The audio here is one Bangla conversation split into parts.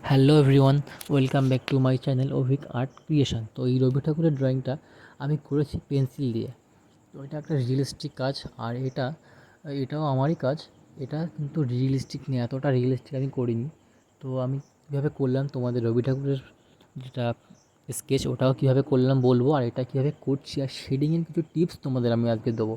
Hello everyone, welcome back to my channel Abhik art creation. তো এই রবি ঠাকুরের ড্রয়িংটা আমি করেছি পেন্সিল দিয়ে। তো এটা একটা রিয়েলিস্টিক কাজ, আর এটাও আমারই কাজ। এটা কিন্তু রিয়েলিস্টিক নেই, এতটা রিয়েলিস্টিক আমি করিনি। তো আমি কীভাবে করলাম তোমাদের রবি ঠাকুরের যেটা স্কেচ, ওটাও কীভাবে করলাম বলবো, আর এটা কীভাবে করছি আর শেডিংয়ের কিছু টিপস তোমাদের আমি আজকে দেবো।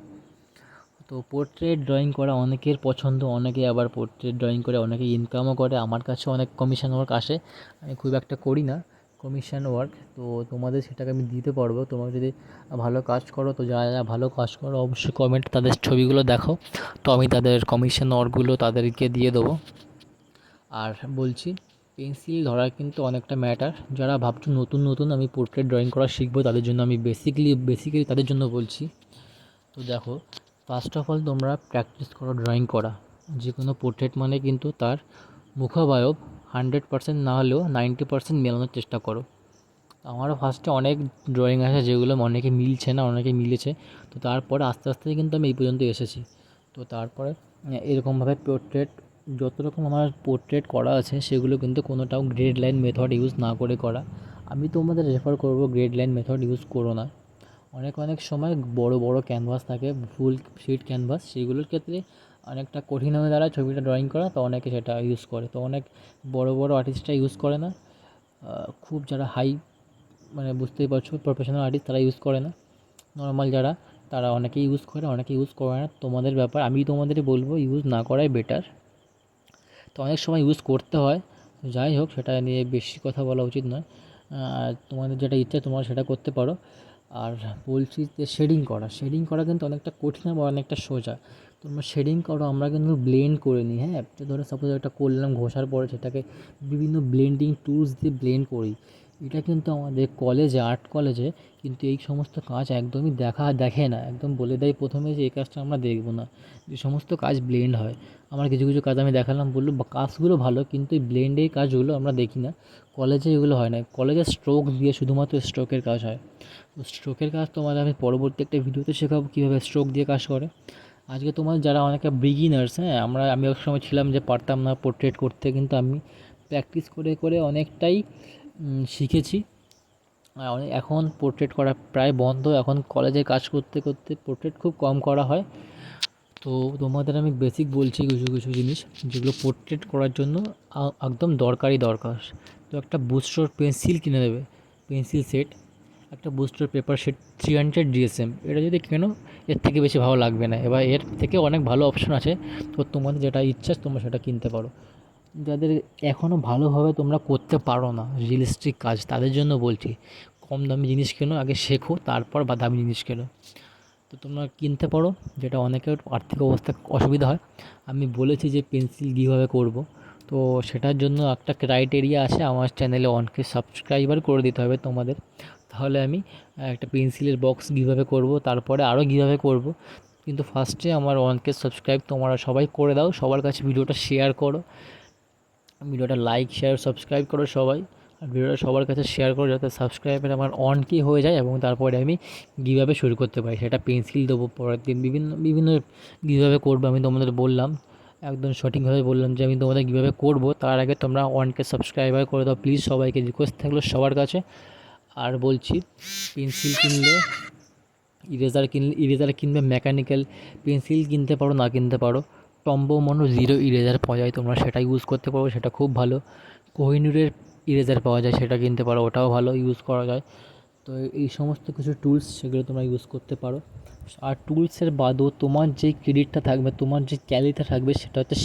তো পোর্ট্রেট ড্রয়িং করা অনেকের পছন্দ, অনেকে আবার পোর্ট্রেট ড্রয়িং করে অনেকে ইনকামও করে। আমার কাছে অনেক কমিশন ওয়ার্ক আসে, আমি খুব একটা করি না কমিশন ওয়ার্ক। তো তোমাদের সেটাকে আমি দিতে পারবো, তোমরা যদি ভালো কাজ করো। তো যারা যারা ভালো কাজ করো অবশ্যই কমেন্ট তাদের ছবিগুলো দেখো, তো আমি তাদের কমিশন ওয়ার্কগুলো তাদেরকে দিয়ে দেবো। আর বলছি, পেন্সিল ধরা কিন্তু অনেকটা ম্যাটার। যারা ভাবছো নতুন নতুন আমি পোর্ট্রেট ড্রয়িং করা শিখবো, তাদের জন্য আমি বেসিক্যালি তাদের জন্য বলছি। তো দেখো, ফার্স্ট অফ অল তোমরা প্র্যাকটিস করো ড্রয়িং করা। যে কোনো পোর্ট্রেট মানে কিন্তু তার মুখাবয়ব 100% না হলেও 90% মেলানোর চেষ্টা করো। আমারও ফার্স্টে অনেক ড্রয়িং আছে যেগুলো অনেকে মিলছে না, অনেকে মিলেছে। তো তারপরে আস্তে আস্তে কিন্তু আমি এই পর্যন্ত এসেছি। তো তারপরে এরকমভাবে পোর্ট্রেট, যত রকম আমার পোর্ট্রেট করা আছে সেগুলো কিন্তু কোনোটাও গ্রেড লাইন মেথড ইউজ না করে করা। আমি তোমাদের রেফার করব গ্রেড লাইন মেথড ইউজ করো না। অনেক অনেক সময় বড় বড় ক্যানভাস থাকে, ফুল শিট ক্যানভাস, সেইগুলোর ক্ষেত্রে অনেকটা কঠিন হয়ে দাঁড়ায় ছবিটা ড্রয়িং করা। তো অনেকে সেটা ইউজ করে, তো অনেক বড় বড় আর্টিস্টরা ইউজ করে না। খুব যারা হাই, মানে বুঝতেই পারছো, প্রফেশনাল আর্টিস্ট, তারা ইউজ করে না। নর্মাল যারা, তারা অনেকে ইউজ করে, অনেকে ইউজ করে না। তোমাদের ব্যাপার, আমি তোমাদেরই বলবো ইউজ না করাই বেটার। তো অনেক সময় ইউজ করতে হয়, যাই হোক সেটা নিয়ে বেশি কথা বলা উচিত নয়। আর তোমাদের যেটা ইচ্ছা তোমরা সেটা করতে পারো। আর বলছি যে শেডিং করা কিন্তু অনেকটা কঠিন বা অনেকটা সোজা। তোমরা শেডিং করো, আমরা কিন্তু ব্লেন্ড করে নিই। হ্যাঁ, তো ধরো সাপোজ একটা করলাম, ঘষার পরে সেটাকে বিভিন্ন ব্লেন্ডিং টুলস দিয়ে ব্লেন্ড করি। এটা কিন্তু আমাদের কলেজে, আর্ট কলেজে কিন্তু এই সমস্ত কাজ একদমই দেখে না, একদম বলে দেয় প্রথমে যে এই কাজটা আমরা দেখব না। যে সমস্ত কাজ ব্লেন্ড হয়, আমার কিছু কিছু কাজ আমি দেখালাম, বললো কাজগুলো ভালো, কিন্তু এই ব্লেন্ডের কাজগুলো আমরা দেখি না। কলেজে এগুলো হয় না, কলেজে স্ট্রোক দিয়ে শুধুমাত্র স্ট্রোকের কাজ হয়। তো স্ট্রোকের কাজ তোমাদের আমি পরবর্তী একটা ভিডিওতে শেখাবো কীভাবে স্ট্রোক দিয়ে কাজ করে। আজকে তোমার যারা অনেকে বিগিনার্স, হ্যাঁ, আমি এক সময় ছিলাম যে পারতাম না পোর্ট্রেট করতে, কিন্তু আমি প্র্যাকটিস করে করে অনেকটাই শিখেছি। আর এখন পোর্ট্রেট করা প্রায় বন্ধ, এখন কলেজে কাজ করতে করতে পোর্ট্রেট খুব কম করা হয়। তো তোমাদের আমি বেসিক বলছি কিছু কিছু জিনিস যেগুলো পোর্ট্রেট করার জন্য একদম দরকার। তো একটা বুস্টার পেন্সিল কিনে নেবে, পেন্সিল সেট, একটা বুস্টার পেপার সেট 300 DSM, এটা যদি কেনো এর থেকে বেশি ভালো লাগবে না। এবার এর থেকে অনেক ভালো অপশন আছে, তো তোমাদের যেটা ইচ্ছা তোমরা সেটা কিনতে পারো। যাদের এখনও ভালোভাবে তোমরা করতে পারো না রিয়েলিস্টিক কাজ, তাদের জন্য বলছি কম দামি জিনিস কেনো, আগে শেখো, তারপর বা দামি জিনিস কেনো। তো তোমরা কিনতে পারো, যেটা অনেকের আর্থিক অবস্থা অসুবিধা হয়। আমি বলেছি যে পেন্সিল কীভাবে করব, তো সেটার জন্য একটা ক্রাইটেরিয়া আছে, আমার চ্যানেলে 1K সাবস্ক্রাইবার করে দিতে হবে তোমাদের। তাহলে আমি একটা পেন্সিলের বক্স কীভাবে করব, তারপরে আরও কীভাবে করব। কিন্তু ফার্স্টে আমার 1K সাবস্ক্রাইব তোমরা সবাই করে দাও, সবার কাছে ভিডিওটা শেয়ার করো, ভিডিওটা লাইক শেয়ার সাবস্ক্রাইব করো সবাই। আর ভিডিওটা সবার কাছে শেয়ার করো যাতে সাবস্ক্রাইবার আমার 1K হয়ে যায়, এবং তারপরে আমি কীভাবে শুরু করতে পারি। সেটা পেন্সিল দেবো পরের দিন, বিভিন্ন বিভিন্ন কীভাবে করবো আমি তোমাদের বললাম, একদম সঠিকভাবে বললাম যে আমি তোমাদের কীভাবে করবো। তার আগে তোমরা 1K সাবস্ক্রাইবার করে দাও প্লিজ, সবাইকে রিকোয়েস্ট থাকলো সবার কাছে। আর বলছি, পেন্সিল কিনলে, ইরেজার কিনবে, মেকানিক্যাল পেন্সিল কিনতে পারো, না কিনতে পারো, টম্বো মনো 0 ইরেজার পাওয়া যায়, তোমরা সেটা ইউজ করতে পারো, সেটা খুব ভালো। কোহিনুরের ইরেজার পাওয়া যায়, সেটা কিনতে পারো, ওটাও ভালো, ইউজ করা যায়। তো এই সমস্ত কিছু টুলস, সেগুলো তোমরা ইউজ করতে পারো। আর টুলসের বাদেও তোমার যে ক্রেডিটটা থাকবে, তোমার যে ক্যালিটা থাকবে, সেটা হচ্ছে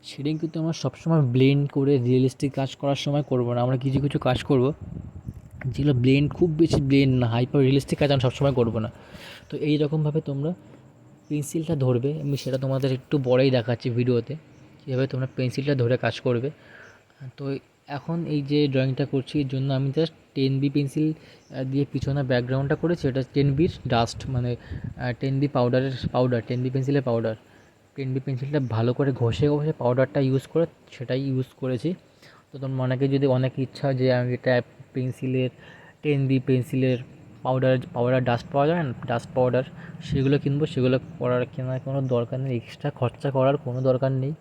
শেডিং কিন্তু আমরা সবসময় ব্লেন্ড করে রিয়েলিস্টিক কাজ করার সময় করবো না, আমরা কিছু কিছু কাজ করব যেগুলো খুব বেশি ব্লেন্ড না, হাইপার রিয়েলিস্টিক কাজ আমরা সবসময় করবো না। তো এই রকমভাবে তোমরা পেন্সিলটা ধরবে, আমি সেটা তোমাদের একটু পরেই দেখাচ্ছি ভিডিওতে কীভাবে তোমরা পেন্সিলটা ধরে কাজ করবে। তো এখন এই যে ড্রয়িংটা করছি, এর জন্য আমি জাস্ট 10B পেন্সিল দিয়ে পিছনে ব্যাকগ্রাউন্ডটা করেছি, এটা 10Bর ডাস্ট, মানে 10B পাউডার 10B পেন্সিলের পাউডার। 10B পেন্সিলটা ভালো করে ঘষে ঘষে পাউডারটা ইউজ করে সেটাই ইউজ করেছি। তো তোমার অনেক ইচ্ছা যে আমি এটা পেন্সিলের 10B পেন্সিলের পাউডার ডাস্ট পাওয়া যায় না, ডাস্ট পাউডার, সেগুলো কিনবো। সেগুলো কেনার কোনো দরকার নেই, এক্সট্রা খরচা করার কোনো দরকার নেই।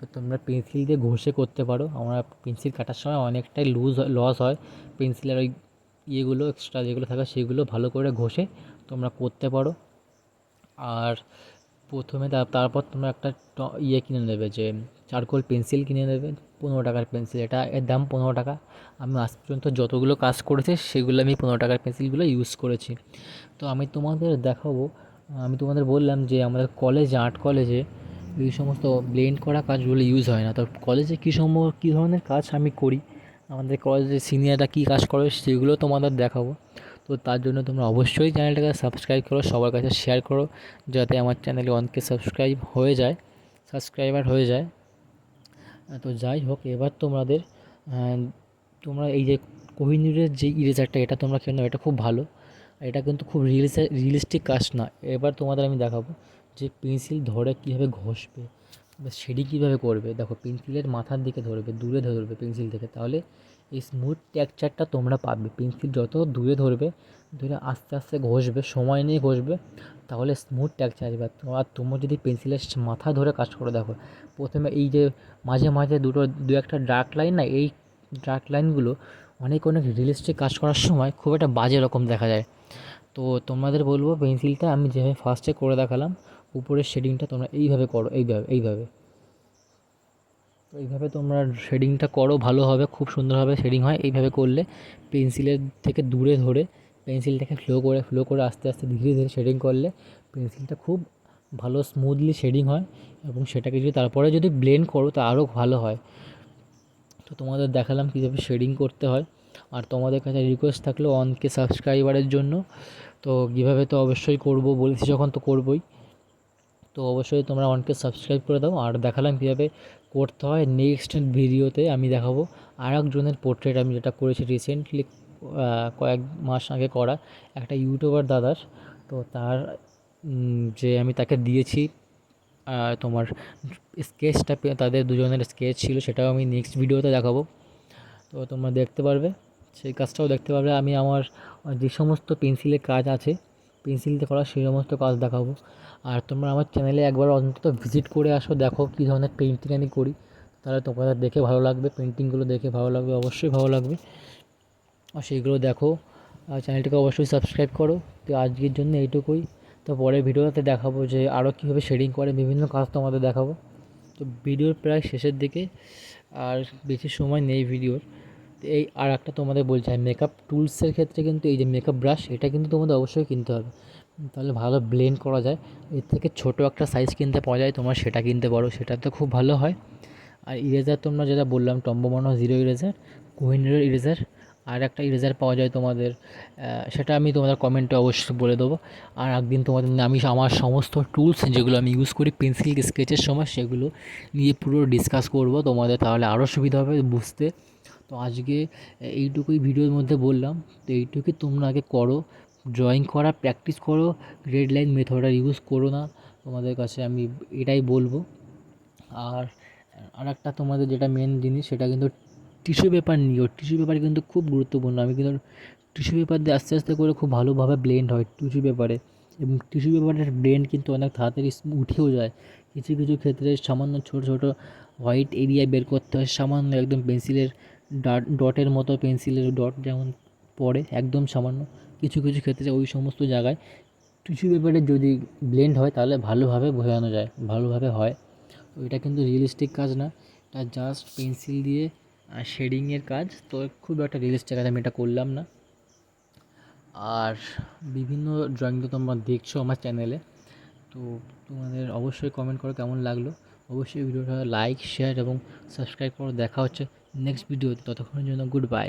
তো তোমরা পেন্সিল দিয়ে ঘষে করতে পারো। আমরা পেন্সিল কাটার সময় অনেকটাই লস হয়, পেন্সিলের ওই ইয়েগুলো এক্সট্রা যেগুলো থাকে সেগুলো ভালো করে ঘষে তোমরা করতে পারো। আর প্রথমে তারপর তোমরা একটা ইয়ে কিনে নেবে, যে চারকোল পেন্সিল কিনে নেবে, 15 টাকার পেন্সিল, এটা এর দাম 15 টাকা। আমি আজ পর্যন্ত যতগুলো কাজ করেছি সেগুলো আমি 15 টাকার পেন্সিলগুলো ইউজ করেছি। তো আমি তোমাদের দেখাবো, আমি তোমাদের বললাম যে আমাদের কলেজে, আর্ট কলেজে এই সমস্ত ব্লেন্ড করা কাজগুলো ইউজ হয় না। তো কলেজে কী ধরনের কাজ আমি করি, আমাদের কলেজের সিনিয়ররা কী কাজ করে সেগুলো তোমাদের দেখাবো। তো তার জন্য তোমরা অবশ্যই চ্যানেলটাকে সাবস্ক্রাইব করো, সবার কাছে শেয়ার করো, যাতে আমার চ্যানেলে অনেকে সাবস্ক্রাইবার হয়ে যায়। তো যাই হোক, এবার তোমরা এই যে কোহিনূরের যে ইরেজারটা, এটা তোমরা কেন, এটা খুব ভালো, এটা কিন্তু খুব রিয়েলিস্টিক কাজ না। এবার তোমাদের আমি দেখাবো যে পেন্সিল ধরে কীভাবে ঘষবে বা শেডিং কীভাবে করবে। দেখো, পেন্সিলের মাথার দিকে ধরবে, দূরে ধরবে পেন্সিল থেকে, তাহলে এই স্মুথ টেক্সচারটা তোমরা পাবে। পেন্সিল যত দূরে ধরবে, ধরে আস্তে আস্তে ঘষবে, সময় নিয়ে ঘষবে, তাহলে স্মুথ টেক্সচার আসবে। আর তোমরা যদি পেন্সিলের মাথা ধরে কাজ করে দেখো, প্রথমে এই যে মাঝে মাঝে দু একটা ডার্ক লাইন, না, এই ডার্ক লাইনগুলো অনেক রিয়েলিস্টিক কাজ করার সময় খুব একটা বাজে রকম দেখা যায়। তো তোমাদের বলবো, পেন্সিলটা আমি যেভাবে ফার্স্টে করে দেখালাম, উপরের শেডিংটা তোমরা এইভাবে করো, এইভাবে তো এইভাবে তোমরা শেডিংটা করো, ভালো হবে, খুব সুন্দরভাবে শেডিং হয়। এইভাবে করলে পেন্সিলের থেকে দূরে ধরে পেন্সিলটাকে ফ্লো করে আস্তে আস্তে ধীরে ধীরে শেডিং করলে পেন্সিলটা খুব ভালো স্মুথলি শেডিং হয়, এবং সেটাকে যদি তারপরে যদি ব্লেন্ড করো তা আরও ভালো হয়। তো তোমাদের দেখালাম কীভাবে শেডিং করতে হয়। আর তোমাদের কাছে রিকোয়েস্ট থাকলো অনকে সাবস্ক্রাইবারের জন্য, তো কীভাবে, তো অবশ্যই করবো, বলছি যখন তো করবোই। তো অবশ্যই তোমরা অনকে সাবস্ক্রাইব করে দাও। আর দেখালাম কীভাবে করতে হয়। নেক্সট ভিডিওতে আমি দেখাবো আরেকজনের পোর্ট্রেট, আমি যেটা করেছি রিসেন্টলি, কয়েক মাস আগে করা একটা ইউটিউবার দাদার। তো তার যে আমি তাকে দিয়েছি তোমার স্কেচটা, তাদের দুজনের স্কেচ ছিল, সেটাও আমি নেক্সট ভিডিওতে দেখাবো। তো তোমরা দেখতে পারবে, সেই কাজটাও দেখতে পারবে। আমি আমার যে সমস্ত পেন্সিলের কাজ আছে, পেন্সিল দিয়ে করা সেই সমস্ত কাজ দেখাবো। আর তোমরা আমার চ্যানেলে একবার অন্তত ভিজিট করে আসো, দেখো কী ধরনের পেন্টিং আমি করি, তাহলে তোমাদের দেখে ভালো লাগবে, পেন্টিংগুলো দেখে ভালো লাগবে, অবশ্যই ভালো লাগবে। আর সেইগুলো দেখো, আর চ্যানেলটিকে অবশ্যই সাবস্ক্রাইব করো। তো আজকের জন্য এইটুকুই। তো পরের ভিডিওতে দেখাবো যে আরও কীভাবে শেডিং করে, বিভিন্ন কাজ তোমাদের দেখাবো। তো ভিডিওর প্রায় শেষের দিকে, আর বেশি সময় নেই ভিডিওর। তো এই আর একটা তোমাদের বলছি, মেকআপ টুলসের ক্ষেত্রে কিন্তু এই যে মেকআপ ব্রাশ, এটা কিন্তু তোমাদের অবশ্যই কিনতে হবে, তাহলে ভালো ব্লেন্ড করা যায়। এর থেকে ছোটো একটা সাইজ কিনতে পাওয়া যায়, তোমরা সেটা কিনতে পারো, সেটাতে খুব ভালো হয়। আর ইরেজার তোমরা যেটা বললাম, টম্বো মনো জিরো ইরেজার, কোহিনূরের ইরেজার, আর একটা ইরেজার পাওয়া যায় তোমাদের, সেটা আমি তোমাদের কমেন্টে অবশ্যই বলে দেবো। আর একদিন তোমাদের আমি আমার সমস্ত টুলস যেগুলো আমি ইউজ করি পেন্সিল স্কেচের সময়, সেগুলো নিয়ে পুরো ডিসকাস করব তোমাদের, তাহলে আরও সুবিধা হবে বুঝতে। তো আজকে এইটুকুই ভিডিওর মধ্যে বললাম। তো এইটুকুই, তোমরা আগে করো, ড্রয়িং করা প্র্যাকটিস করো, রেড লাইন মেথড আর ইউজ করো না, তোমাদের কাছে আমি এটাই বলবো। আর আরেকটা তোমাদের যেটা মেন জিনিস, সেটা কিন্তু টিস্যু পেপার নিও। টিস্যু পেপার কিন্তু খুব গুরুত্বপূর্ণ। আমি কিন্তু টিস্যু পেপার দিয়ে আস্তে আস্তে করে খুব ভালোভাবে ব্লেন্ড হয় টিস্যু পেপারে, এবং টিস্যু পেপারের ব্লেন্ড কিন্তু অনেক তাড়াতাড়ি উঠেও যায়। কিছু কিছু ক্ষেত্রে সামান্য ছোটো ছোটো হোয়াইট এরিয়া বের করতে হয়, সামান্য একদম পেন্সিলের ডটের মতো, পেন্সিলের ডট যেমন পড়ে একদম সামান্য, কিছু কিছু ক্ষেত্রে ওই সমস্ত জায়গায় টিস্যু পেপারে যদি ব্লেন্ড হয় তাহলে ভালোভাবে বোঝানো যায়, ভালোভাবে হয়। তো এটা কিন্তু রিয়েলিস্টিক কাজ না, এটা জাস্ট পেন্সিল দিয়ে শেডিংয়ের কাজ। তো খুব একটা রিয়েলিস্টিক কাজ আমি এটা করলাম না। আর বিভিন্ন ড্রয়িং তো তোমরা দেখছো আমার চ্যানেলে, তো তোমাদের অবশ্যই কমেন্ট করো কেমন লাগলো। অবশ্যই ভিডিওটা লাইক, শেয়ার এবং সাবস্ক্রাইব করো। দেখা হচ্ছে নেক্সট ভিডিওতে, ততক্ষণের জন্য গুড বাই।